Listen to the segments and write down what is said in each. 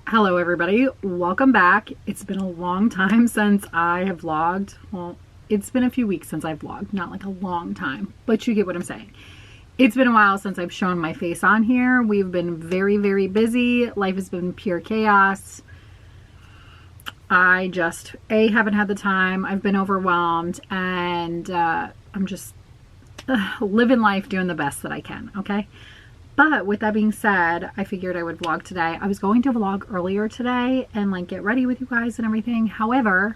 Hello everybody, welcome back. It's been a long time since I have vlogged. Well, it's been a few weeks since I've vlogged, not like a long time, but you get what I'm saying. It's been a while since I've shown my face on here. We've been very, very busy. Life has been pure chaos. I just, haven't had the time. I've been overwhelmed and I'm just living life, doing the best that I can, okay? But with that being said, I figured I would vlog today. I was going to vlog earlier today and like get ready with you guys and everything. However,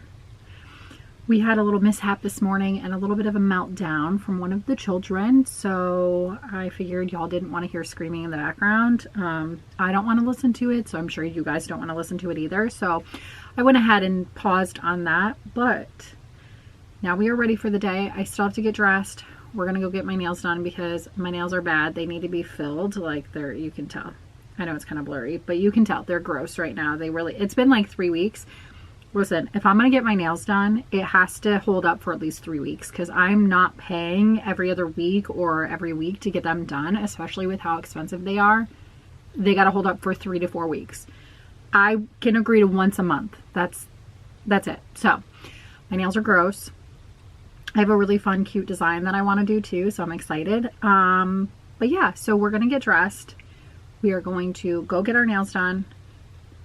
we had a little mishap this morning and a little bit of a meltdown from one of the children. So I figured y'all didn't want to hear screaming in the background. I don't want to listen to it, so I'm sure you guys don't want to listen to it either. So I went ahead and paused on that. But now we are ready for the day. I still have to get dressed. We're gonna go get my nails done because my nails are bad. They need to be filled. Like they're, you can tell. I know it's kind of blurry, but you can tell they're gross right now. They really, it's been like 3 weeks. Listen, if I'm gonna get my nails done, it has to hold up for at least 3 weeks because I'm not paying every other week or every week to get them done, especially with how expensive they are. They gotta hold up for 3 to 4 weeks. I can agree to once a month. That's it. So my nails are gross. I have a really fun, cute design that I want to do too, so I'm excited. But yeah, so we're going to get dressed. We are going to go get our nails done.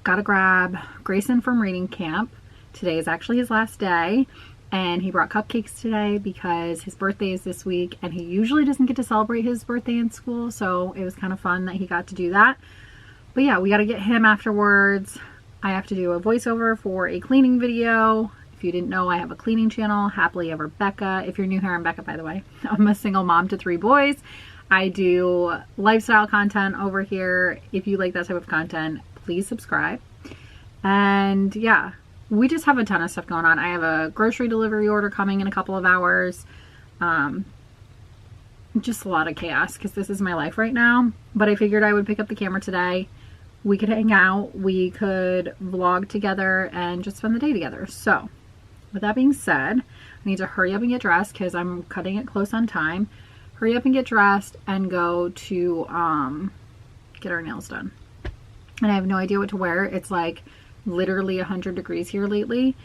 Gotta grab Grayson from reading camp. Today is actually his last day, and he brought cupcakes today because his birthday is this week, and he usually doesn't get to celebrate his birthday in school, so it was kind of fun that he got to do that. But yeah, we got to get him afterwards. I have to do a voiceover for a cleaning video. If you didn't know, I have a cleaning channel, Happily Ever Becca. If you're new here, I'm Becca, by the way. I'm a single mom to 3 boys. I do lifestyle content over here. If you like that type of content, please subscribe. And yeah, we just have a ton of stuff going on. I have a grocery delivery order coming in a couple of hours. Just a lot of chaos because this is my life right now. But I figured I would pick up the camera today. We could hang out. We could vlog together and just spend the day together. So with that being said, I need to hurry up and get dressed because I'm cutting it close on time. Hurry up and get dressed and go to get our nails done. And I have no idea what to wear. It's like literally 100 degrees here lately.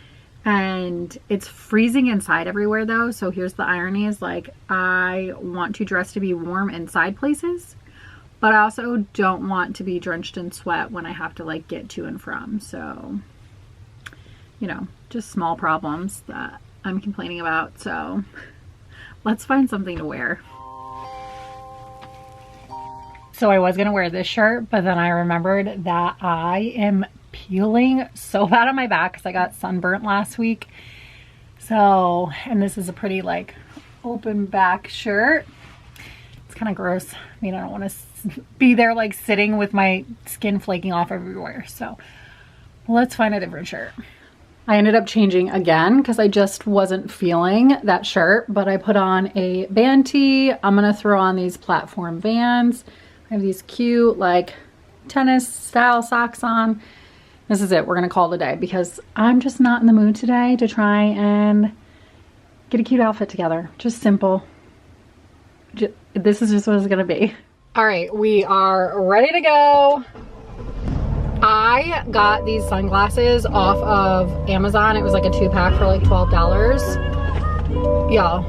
And it's freezing inside everywhere though. So here's the irony is like I want to dress to be warm inside places, but I also don't want to be drenched in sweat when I have to like get to and from. So, you know, just small problems that I'm complaining about. So let's find something to wear. So I was gonna wear this shirt, but then I remembered that I am peeling so bad on my back because I got sunburnt last week. So, and this is a pretty like open back shirt. It's kind of gross. I mean, I don't want to be there like sitting with my skin flaking off everywhere. So let's find a different shirt. I ended up changing again because I just wasn't feeling that shirt, but I put on a band tee. I'm going to throw on these platform Vans. I have these cute like tennis style socks on. This is it. We're going to call it a day because I'm just not in the mood today to try and get a cute outfit together. Just simple. This is just what it's going to be. All right, we are ready to go. I got these sunglasses off of Amazon. It was like a 2-pack for like $12. Y'all,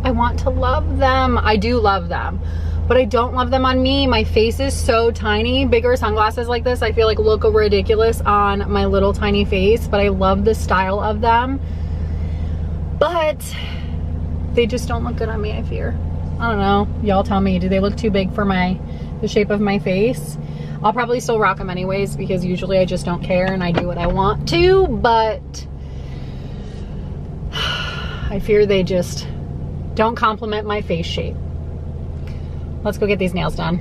I want to love them. I do love them, but I don't love them on me. My face is so tiny. Bigger sunglasses like this, I feel like look ridiculous on my little tiny face, but I love the style of them. But they just don't look good on me, I fear. I don't know. Y'all tell me, do they look too big for the shape of my face? I'll probably still rock them anyways because usually I just don't care and I do what I want to, but I fear they just don't complement my face shape. Let's go get these nails done.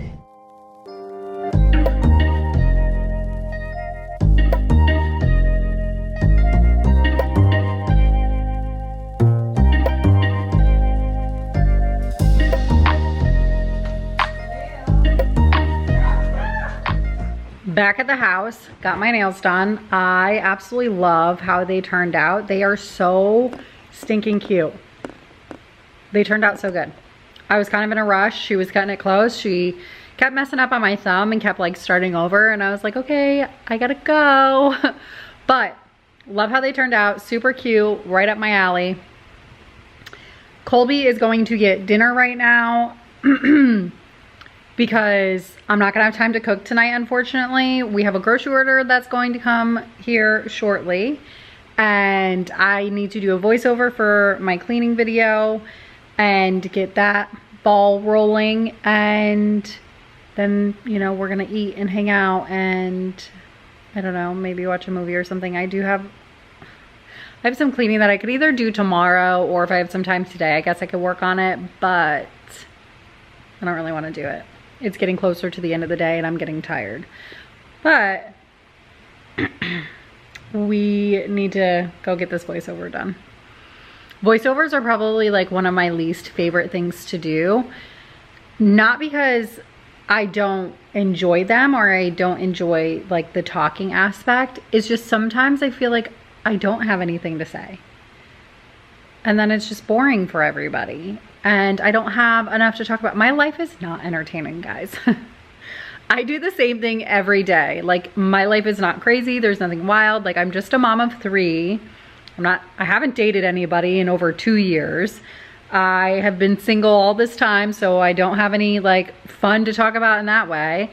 Back at the house, got my nails done. I absolutely love how they turned out. They are so stinking cute. They turned out so good. I was kind of in a rush. She was cutting it close. She kept messing up on my thumb and kept like starting over, and I was like, okay, I gotta go. But love how they turned out. Super cute, right up my alley. Colby is going to get dinner right now because I'm not gonna have time to cook tonight, unfortunately. We have a grocery order that's going to come here shortly, and I need to do a voiceover for my cleaning video and get that ball rolling, and then, you know, we're gonna eat and hang out and I don't know, maybe watch a movie or something. I have some cleaning that I could either do tomorrow, or if I have some time today, I guess I could work on it, but I don't really want to do it. It's getting closer to the end of the day and I'm getting tired. But we need to go get this voiceover done. Voiceovers are probably like one of my least favorite things to do. Not because I don't enjoy them or I don't enjoy like the talking aspect. It's just sometimes I feel like I don't have anything to say. And then it's just boring for everybody. And I don't have enough to talk about. My life is not entertaining, guys. I do the same thing every day. Like, my life is not crazy. There's nothing wild. Like, I'm just a mom of 3. I haven't dated anybody in over 2 years. I have been single all this time, so I don't have any like fun to talk about in that way.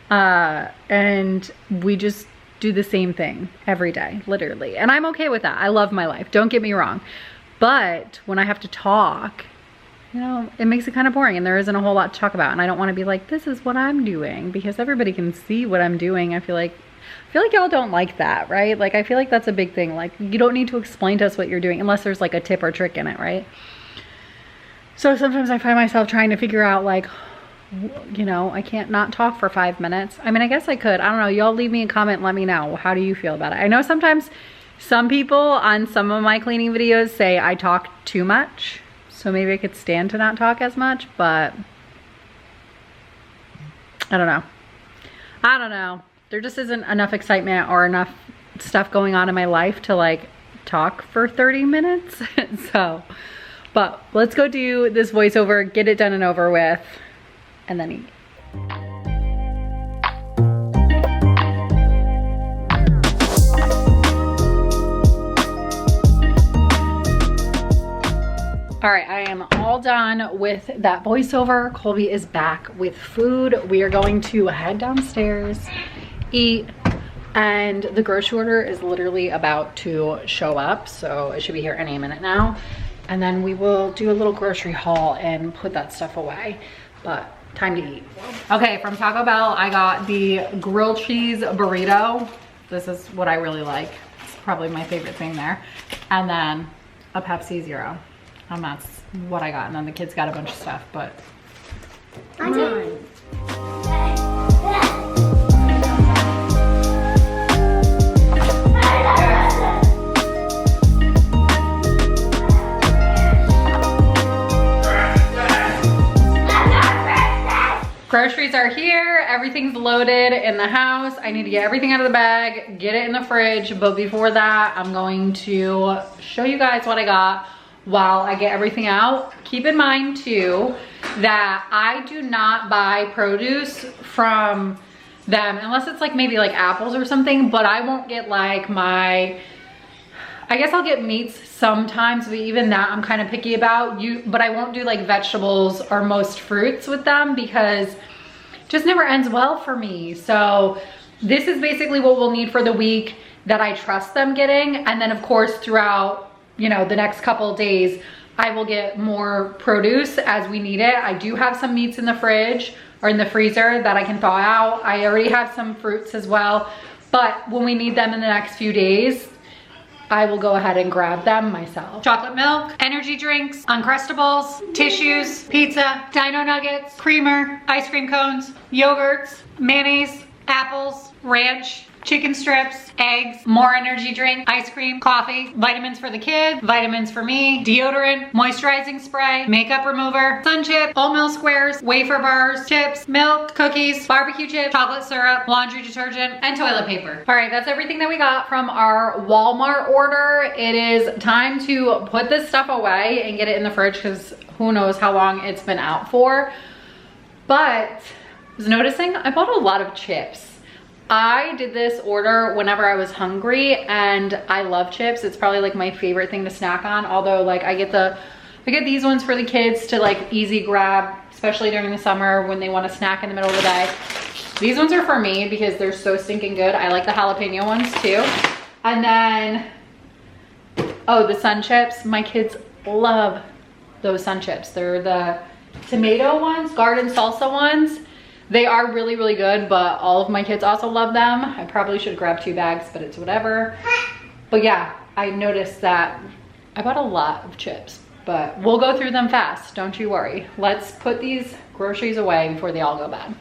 And we just do the same thing every day, literally. And I'm okay with that. I love my life, don't get me wrong. But when I have to talk, you know, it makes it kind of boring and there isn't a whole lot to talk about. And I don't want to be like, this is what I'm doing, because everybody can see what I'm doing. I feel like y'all don't like that, right? Like, I feel like that's a big thing. Like, you don't need to explain to us what you're doing unless there's like a tip or trick in it, right? So sometimes I find myself trying to figure out like, you know, I can't not talk for 5 minutes. I mean, I guess I could. I don't know. Y'all leave me a comment and let me know. How do you feel about it? I know sometimes some people on some of my cleaning videos say I talk too much. So maybe I could stand to not talk as much, but I don't know. I don't know. There just isn't enough excitement or enough stuff going on in my life to like talk for 30 minutes. So, but let's go do this voiceover, get it done and over with, and then eat. All right, I am all done with that voiceover. Colby is back with food. We are going to head downstairs, eat, and the grocery order is literally about to show up, so it should be here any minute now. And then we will do a little grocery haul and put that stuff away. But time to eat. Okay, from Taco Bell, I got the grilled cheese burrito. This is what I really like. It's probably my favorite thing there. And then a Pepsi Zero. And that's what I got. And then the kids got a bunch of stuff, but come on. Groceries are here, everything's loaded in the house. I need to get everything out of the bag, get it in the fridge, but before that, I'm going to show you guys what I got while I get everything out. Keep in mind too, that I do not buy produce from them, unless it's like maybe like apples or something, but I won't get like I guess I'll get meats sometimes, but even that I'm kind of picky about. But I won't do like vegetables or most fruits with them because it just never ends well for me. So this is basically what we'll need for the week that I trust them getting. And then of course throughout, you know, the next couple of days, I will get more produce as we need it. I do have some meats in the fridge or in the freezer that I can thaw out. I already have some fruits as well, but when we need them in the next few days, I will go ahead and grab them myself. Chocolate milk, energy drinks, Uncrustables, tissues, pizza, Dino Nuggets, creamer, ice cream cones, yogurts, mayonnaise, apples, ranch, chicken strips, eggs, more energy drink, ice cream, coffee, vitamins for the kids, vitamins for me, deodorant, moisturizing spray, makeup remover, sun chip, oatmeal squares, wafer bars, chips, milk, cookies, barbecue chips, chocolate syrup, laundry detergent, and toilet paper. All right, that's everything that we got from our Walmart order. It is time to put this stuff away and get it in the fridge because who knows how long it's been out for. But I was noticing I bought a lot of chips. I did this order whenever I was hungry and I love chips. It's probably like my favorite thing to snack on. Although like I get these ones for the kids to like easy grab, especially during the summer when they want to snack in the middle of the day. These ones are for me because they're so stinking good. I like the jalapeno ones too. And then, oh, the sun chips. My kids love those sun chips. They're the tomato ones, garden salsa ones. They are really, really good, but all of my kids also love them. I probably should grab 2 bags, but it's whatever. But yeah, I noticed that I bought a lot of chips, but we'll go through them fast. Don't you worry. Let's put these groceries away before they all go bad.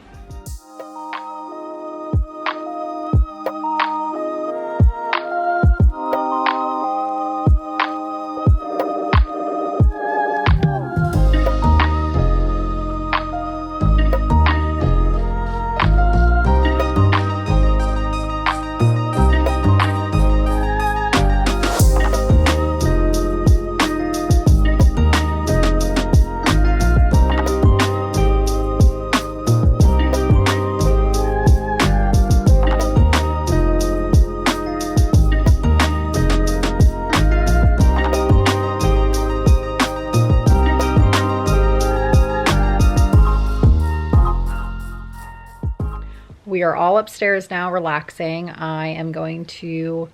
We are all upstairs now relaxing. I am going to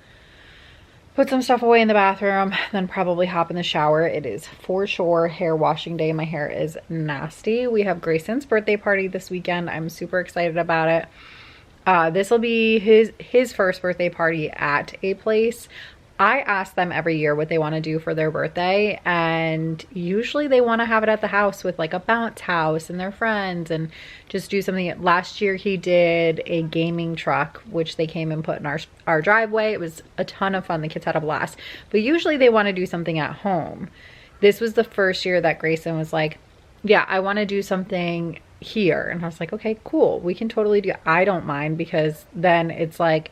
put some stuff away in the bathroom, then probably hop in the shower. It is for sure hair washing day. My hair is nasty. We have Grayson's birthday party this weekend. I'm super excited about it. This will be his first birthday party at a place. I ask them every year what they want to do for their birthday, and usually they want to have it at the house with like a bounce house and their friends and just do something. Last year he did a gaming truck, which they came and put in our driveway. It was a ton of fun. The kids had a blast. But usually they want to do something at home. This was the first year that Grayson was like, yeah, I want to do something here. And I was like, okay, cool. We can totally do it. I don't mind, because then it's like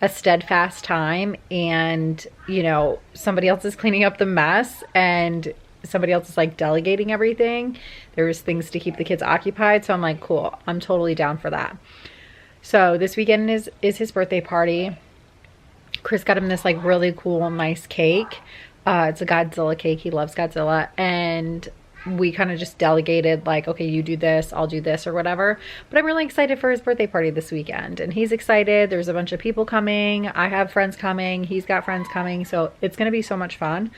a steadfast time, and you know, somebody else is cleaning up the mess and somebody else is like delegating everything. There's things to keep the kids occupied, so I'm like, cool, I'm totally down for that. So this weekend is his birthday party. Chris got him this like really cool nice cake. It's a Godzilla cake. He loves Godzilla, and we kind of just delegated like, okay, you do this, I'll do this, or whatever. But I'm really excited for his birthday party this weekend, and he's excited. There's a bunch of people coming. I have friends coming. He's got friends coming. So it's going to be so much fun.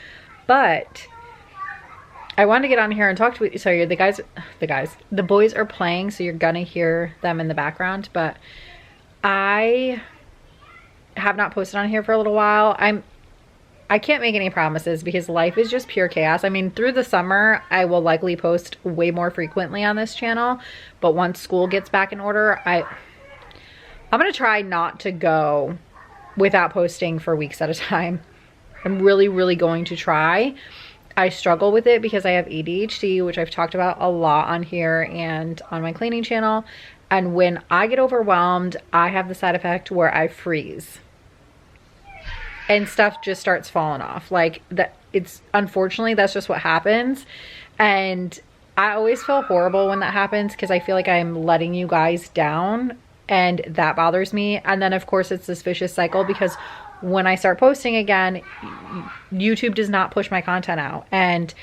But I wanted to get on here and talk to you. So the boys are playing, so you're going to hear them in the background. But I have not posted on here for a little while. I can't make any promises because life is just pure chaos. I mean, through the summer, I will likely post way more frequently on this channel. But once school gets back in order, I'm going to try not to go without posting for weeks at a time. I'm really, really going to try. I struggle with it because I have ADHD, which I've talked about a lot on here and on my cleaning channel. And when I get overwhelmed, I have the side effect where I freeze. And stuff just starts falling off. Like that, unfortunately, that's just what happens. And I always feel horrible when that happens because I feel like I'm letting you guys down, and that bothers me. And then of course it's this vicious cycle because when I start posting again, YouTube does not push my content out. And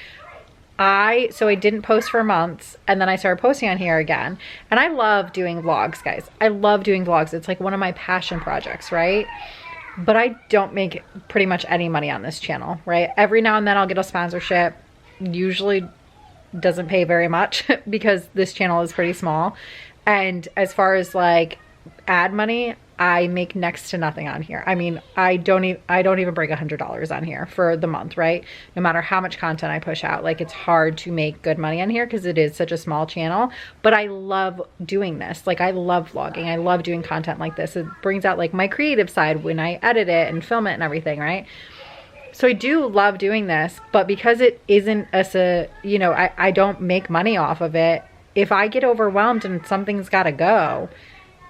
so I didn't post for months, and then I started posting on here again. And I love doing vlogs, guys. I love doing vlogs. It's like one of my passion projects, right? But I don't make pretty much any money on this channel, right? Every now and then I'll get a sponsorship. Usually doesn't pay very much because this channel is pretty small. And as far as like ad money, I make next to nothing on here. I mean, I don't even break $100 on here for the month, right? No matter how much content I push out, like it's hard to make good money on here because it is such a small channel, but I love doing this. Like I love vlogging. I love doing content like this. It brings out like my creative side when I edit it and film it and everything, right? So I do love doing this, but because it isn't you know, I don't make money off of it. If I get overwhelmed and something's got to go,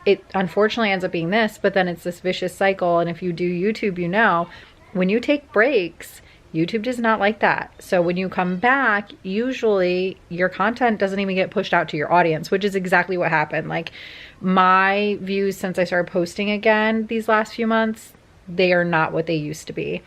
it unfortunately ends up being this, but then it's this vicious cycle. And if you do YouTube, you know, when you take breaks, YouTube does not like that. So when you come back, usually your content doesn't even get pushed out to your audience, which is exactly what happened. Like my views since I started posting again these last few months, they are not what they used to be.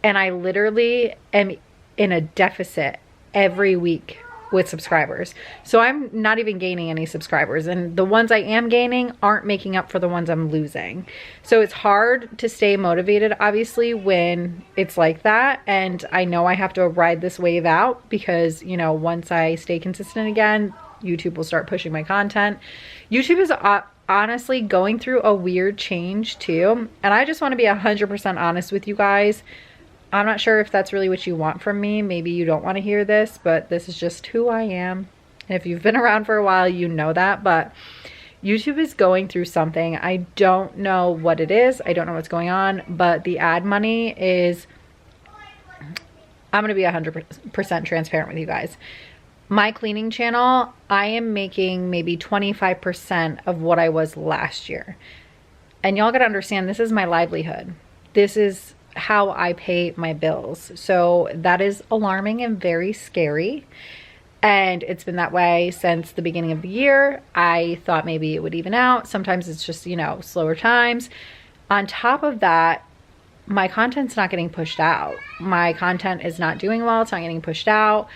And I literally am in a deficit every week with subscribers. So I'm not even gaining any subscribers, and the ones I am gaining aren't making up for the ones I'm losing. So it's hard to stay motivated, obviously, when it's like that. And I know I have to ride this wave out because, you know, once I stay consistent again, YouTube will start pushing my content. YouTube is honestly going through a weird change too. And I just want to be 100% honest with you guys. I'm not sure if that's really what you want from me. Maybe you don't want to hear this, but this is just who I am. And if you've been around for a while, you know that. But YouTube is going through something. I don't know what it is. I don't know what's going on. But the ad money is... I'm going to be 100% transparent with you guys. My cleaning channel, I am making maybe 25% of what I was last year. And y'all got to understand, this is my livelihood. This is how I pay my bills. So that is alarming and very scary. And it's been that way since the beginning of the year. I thought maybe it would even out. Sometimes it's just, you know, slower times. On top of that, my content's not getting pushed out. My content is not doing well. It's not getting pushed out.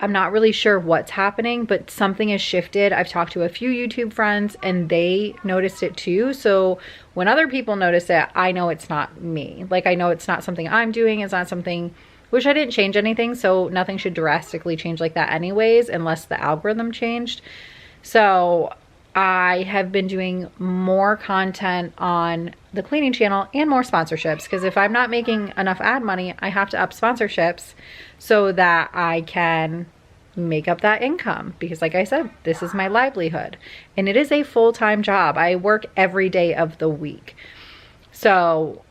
I'm not really sure what's happening, but something has shifted. I've talked to a few YouTube friends and they noticed it too. So when other people notice it, I know it's not me. Like I know it's not something I'm doing. It's not something, which I didn't change anything. So nothing should drastically change like that anyways, unless the algorithm changed. So I have been doing more content on the cleaning channel and more sponsorships, because if I'm not making enough ad money, I have to up sponsorships so that I can make up that income, because like I said, this is my livelihood and it is a full-time job. I work every day of the week. So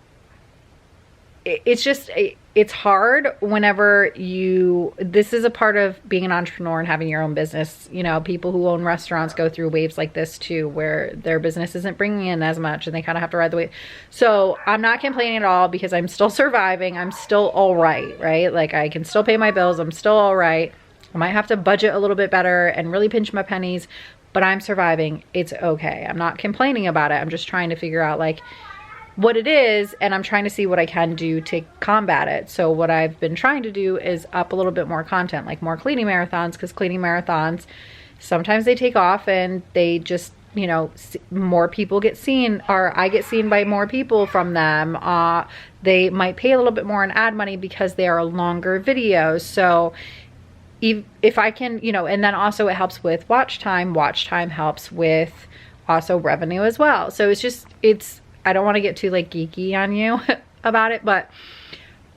it's just, it's hard whenever this is a part of being an entrepreneur and having your own business. You know, people who own restaurants go through waves like this too, where their business isn't bringing in as much and they kind of have to ride the wave. So I'm not complaining at all because I'm still surviving. I'm still all right, right? Like I can still pay my bills. I'm still all right. I might have to budget a little bit better and really pinch my pennies, but I'm surviving. It's okay. I'm not complaining about it. I'm just trying to figure out like what it is, and I'm trying to see what I can do to combat it. So what I've been trying to do is up a little bit more content, like more cleaning marathons, because cleaning marathons, sometimes they take off and they just, you know, more people get seen, or I get seen by more people from them. They might pay a little bit more in ad money because they are longer videos. So if I can, you know, and then also it helps with watch time. Watch time helps with also revenue as well. So it's just, I don't want to get too like geeky on you about it, but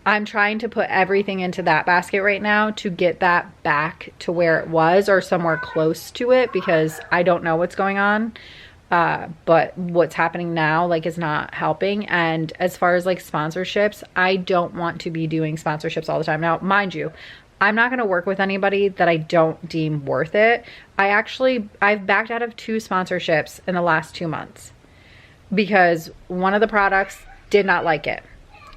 I'm trying to put everything into that basket right now to get that back to where it was or somewhere close to it, because I don't know what's going on. But what's happening now like is not helping. And as far as like sponsorships, I don't want to be doing sponsorships all the time. Now, mind you, I'm not going to work with anybody that I don't deem worth it. I've backed out of 2 sponsorships in the last 2 months. Because one of the products did not like it.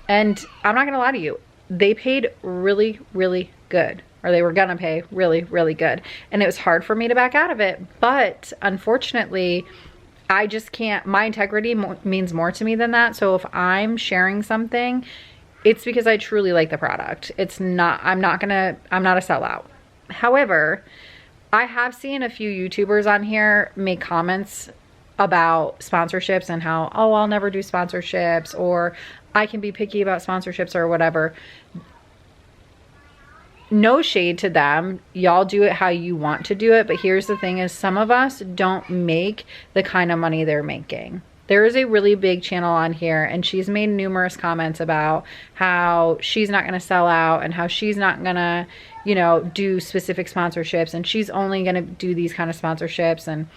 And I'm not gonna lie to you, they paid really, really good, or they were gonna pay really, really good. And it was hard for me to back out of it. But unfortunately, I just can't, my integrity means more to me than that. So if I'm sharing something, it's because I truly like the product. I'm not a sellout. However, I have seen a few YouTubers on here make comments about sponsorships and how, oh, I'll never do sponsorships, or I can be picky about sponsorships or whatever. no shade to them. Y'all do it how you want to do it. But here's the thing is, some of us don't make the kind of money they're making. There is a really big channel on here, and she's made numerous comments about how she's not going to sell out and how she's not going to, you know, do specific sponsorships, and she's only going to do these kind of sponsorships and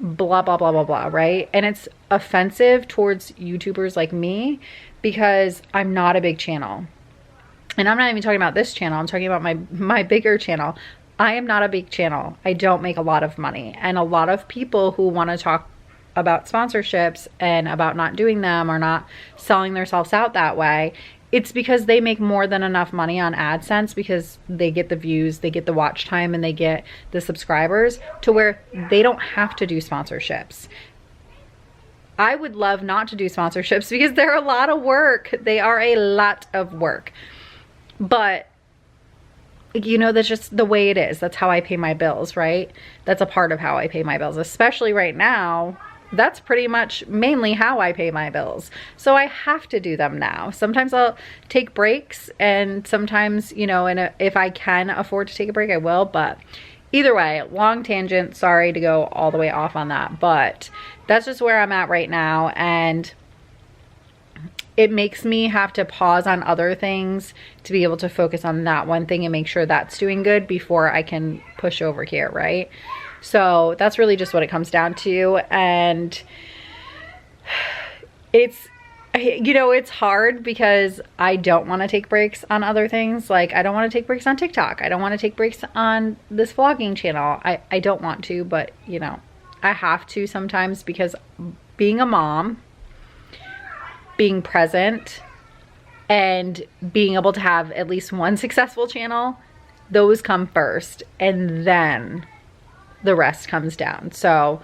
blah, blah, blah, blah, blah, right? And it's offensive towards YouTubers like me because I'm not a big channel. And I'm not even talking about this channel. I'm talking about my bigger channel. I am not a big channel. I don't make a lot of money. And a lot of people who want to talk about sponsorships and about not doing them or not selling themselves out that way, it's because they make more than enough money on AdSense because they get the views, they get the watch time, and they get the subscribers to where they don't have to do sponsorships. I would love not to do sponsorships because they're a lot of work. They are a lot of work. But you know, that's just the way it is. That's how I pay my bills, right? That's a part of how I pay my bills, especially right now. That's pretty much mainly how I pay my bills. So I have to do them now. Sometimes I'll take breaks, and sometimes, you know, if I can afford to take a break, I will. But either way, long tangent, sorry to go all the way off on that, but that's just where I'm at right now. And it makes me have to pause on other things to be able to focus on that one thing and make sure that's doing good before I can push over here, right? So that's really just what it comes down to. And it's, you know, it's hard because I don't want to take breaks on other things. Like, I don't want to take breaks on TikTok. I don't want to take breaks on this vlogging channel. I don't want to, but you know, I have to sometimes because being a mom, being present, and being able to have at least one successful channel, those come first, and then the rest comes down. So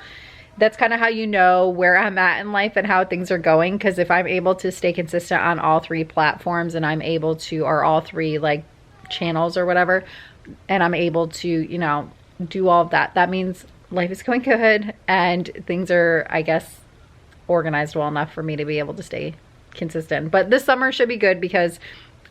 that's kind of how you know where I'm at in life and how things are going, because if I'm able to stay consistent on all three platforms, and I'm able to, or all three like channels or whatever, and I'm able to, you know, do all of that, that means life is going good and things are, I guess, organized well enough for me to be able to stay consistent. But this summer should be good because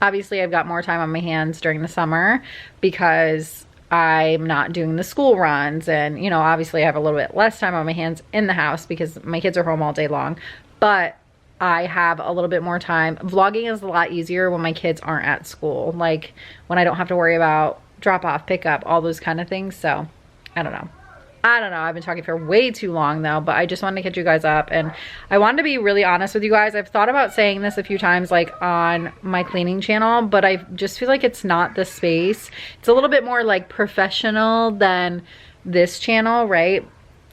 obviously I've got more time on my hands during the summer because I'm not doing the school runs, and you know, obviously I have a little bit less time on my hands in the house because my kids are home all day long, but I have a little bit more time. Vlogging is a lot easier when my kids aren't at school, like when I don't have to worry about drop off, pick up, all those kind of things. So I don't know. I've been talking for way too long though, but I just wanted to catch you guys up, and I wanted to be really honest with you guys. I've thought about saying this a few times, like on my cleaning channel, but I just feel like it's not the space. It's a little bit more like professional than this channel, right?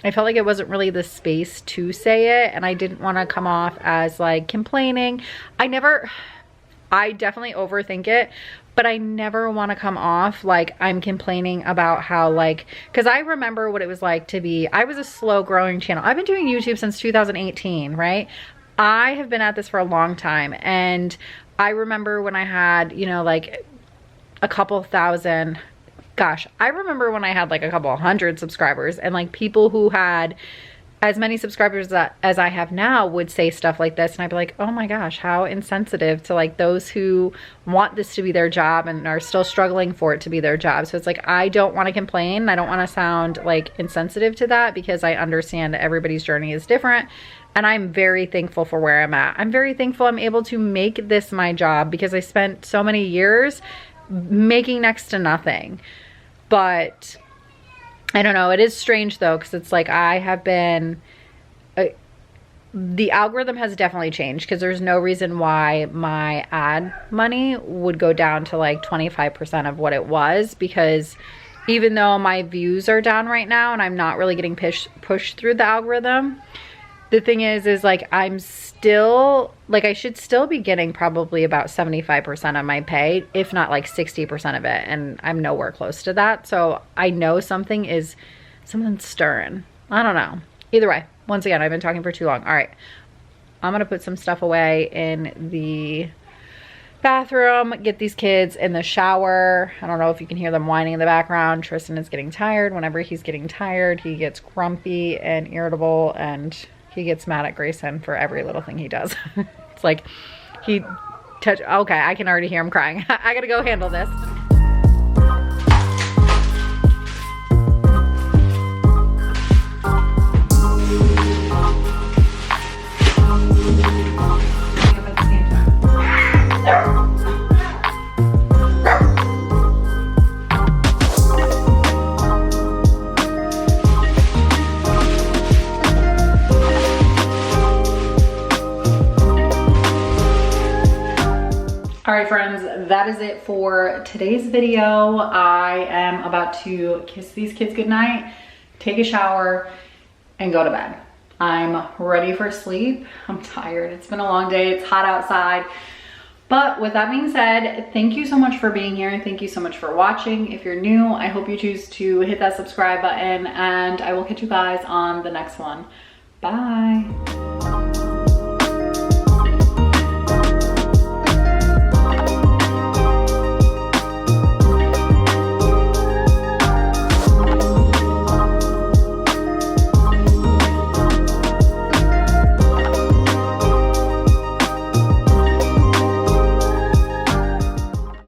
I felt like it wasn't really the space to say it, and I didn't want to come off as like complaining. I definitely overthink it, but I never want to come off like I'm complaining about how, like, because I remember what it was like to be, I was a slow growing channel. I've been doing YouTube since 2018, right? I have been at this for a long time, and I remember when I had, you know, like a couple thousand, gosh, I remember when I had like a couple hundred subscribers, and like people who had as many subscribers as I have now would say stuff like this, and I'd be like, oh my gosh, how insensitive to like those who want this to be their job and are still struggling for it to be their job. So it's like, I don't want to complain. I don't want to sound like insensitive to that because I understand that everybody's journey is different, and I'm very thankful for where I'm at. I'm very thankful I'm able to make this my job because I spent so many years making next to nothing. But I don't know, it is strange though, because it's like I have been, the algorithm has definitely changed, because there's no reason why my ad money would go down to like 25% of what it was, because even though my views are down right now and I'm not really getting pushed through the algorithm, the thing is like I'm still, like I should still be getting probably about 75% of my pay, if not like 60% of it, and I'm nowhere close to that. So I know something's stirring. I don't know. Either way, once again, I've been talking for too long. All right, I'm gonna put some stuff away in the bathroom, get these kids in the shower. I don't know if you can hear them whining in the background. Tristan is getting tired. Whenever he's getting tired, he gets grumpy and irritable, and he gets mad at Grayson for every little thing he does. It's like okay, I can already hear him crying. I gotta go handle this. that is it for today's video. I am about to kiss these kids goodnight, take a shower, and go to bed. I'm ready for sleep. I'm tired. It's been a long day. It's hot outside. But with that being said, thank you so much for being here and thank you so much for watching. If you're new, I hope you choose to hit that subscribe button and I will catch you guys on the next one. Bye.